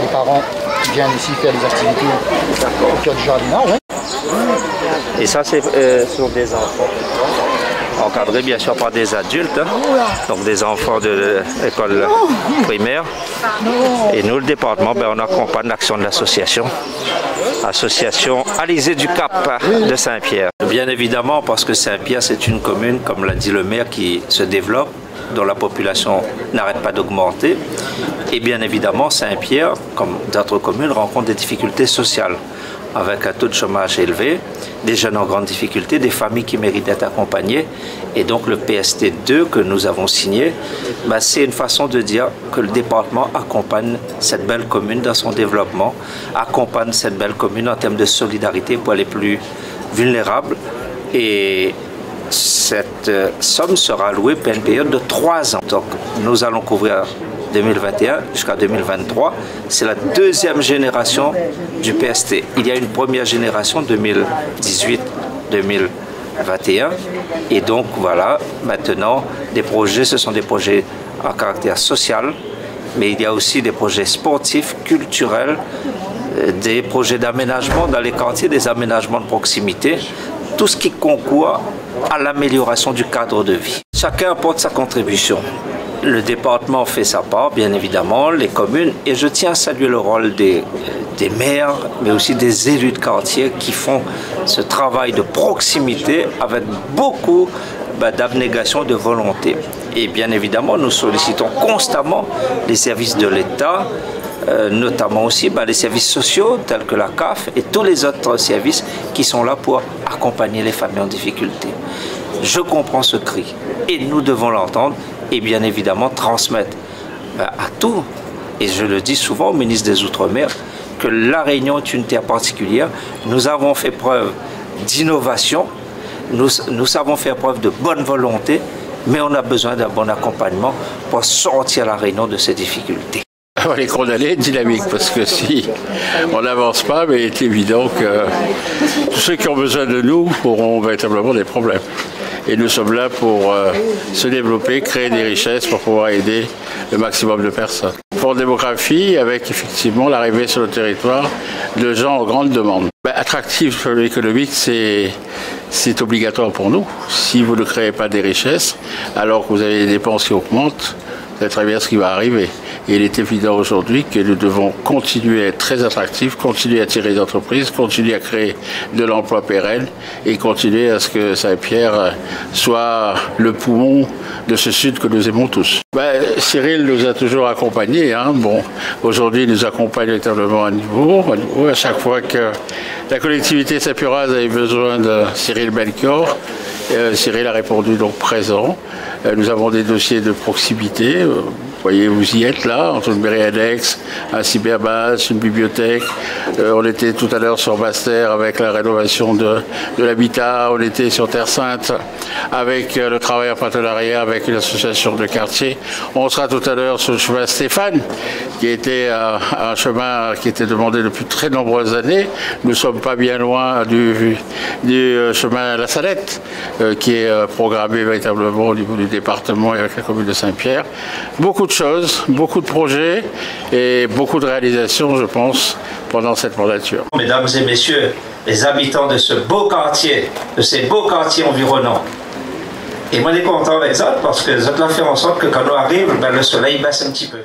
les parents qui viennent ici faire des activités au cœur du jardinage. Hein. Et ça, ce sont des enfants encadrés bien sûr par des adultes, hein. Donc des enfants de l'école primaire. Et nous, le département, on accompagne l'action de l'association. Association Alizé du Cap de Saint-Pierre. Bien évidemment, parce que Saint-Pierre, c'est une commune, comme l'a dit le maire, qui se développe, dont la population n'arrête pas d'augmenter. Et bien évidemment, Saint-Pierre, comme d'autres communes, rencontre des difficultés sociales, avec un taux de chômage élevé, des jeunes en grande difficulté, des familles qui méritent d'être accompagnées. Et donc le PST2 que nous avons signé, c'est une façon de dire que le département accompagne cette belle commune dans son développement, accompagne cette belle commune en termes de solidarité pour les plus vulnérables. Et cette somme sera allouée pour une période de 3 ans. Donc nous allons couvrir 2021 jusqu'à 2023. C'est la deuxième génération du PST. Il y a une première génération 2018-2021. Et donc voilà, maintenant, des projets, ce sont des projets à caractère social, mais il y a aussi des projets sportifs, culturels, des projets d'aménagement dans les quartiers, des aménagements de proximité, tout ce qui concourt à l'amélioration du cadre de vie. Chacun apporte sa contribution. Le département fait sa part, bien évidemment, les communes, et je tiens à saluer le rôle des maires, mais aussi des élus de quartier qui font ce travail de proximité avec beaucoup d'abnégation, de volonté. Et bien évidemment, nous sollicitons constamment les services de l'État, notamment aussi les services sociaux tels que la CAF et tous les autres services qui sont là pour accompagner les familles en difficulté. Je comprends ce cri et nous devons l'entendre et bien évidemment transmettre à tout, et je le dis souvent au ministre des Outre-mer, que La Réunion est une terre particulière. Nous avons fait preuve d'innovation, nous savons faire preuve de bonne volonté, mais on a besoin d'un bon accompagnement pour sortir La Réunion de ces difficultés. On va les condamner dynamique, parce que si on n'avance pas, mais il est évident que tous ceux qui ont besoin de nous auront véritablement des problèmes. Et nous sommes là pour se développer, créer des richesses pour pouvoir aider le maximum de personnes. Pour démographie, avec effectivement l'arrivée sur le territoire de gens en grande demande. Attractif économique, c'est obligatoire pour nous. Si vous ne créez pas des richesses, alors que vous avez des dépenses qui augmentent, c'est très bien ce qui va arriver. Et il est évident aujourd'hui que nous devons continuer à être très attractifs, continuer à attirer des entreprises, continuer à créer de l'emploi pérenne et continuer à ce que Saint-Pierre soit le poumon de ce sud que nous aimons tous. Cyril nous a toujours accompagnés. Aujourd'hui, il nous accompagne véritablement à niveau. À chaque fois que la collectivité saint-pierroise avait besoin de Cyril Belchior, Cyril a répondu donc présent. Nous avons des dossiers de proximité. Vous voyez, vous y êtes là, entre une mairie annexe, un cyberbase, une bibliothèque. On était tout à l'heure sur Basse-Terre avec la rénovation de l'habitat. On était sur Terre-Sainte avec le travail en partenariat avec une association de quartier. On sera tout à l'heure sur le chemin Stéphane, qui était un chemin qui était demandé depuis de très nombreuses années. Nous ne sommes pas bien loin du chemin La Salette, qui est programmé véritablement au niveau du département et avec la commune de Saint-Pierre. Beaucoup de choses, beaucoup de projets et beaucoup de réalisations, je pense, pendant cette mandature. Mesdames et messieurs, les habitants de ce beau quartier, de ces beaux quartiers environnants, et moi, je suis content avec ça parce que ça va faire en sorte que quand on arrive, le soleil baisse un petit peu.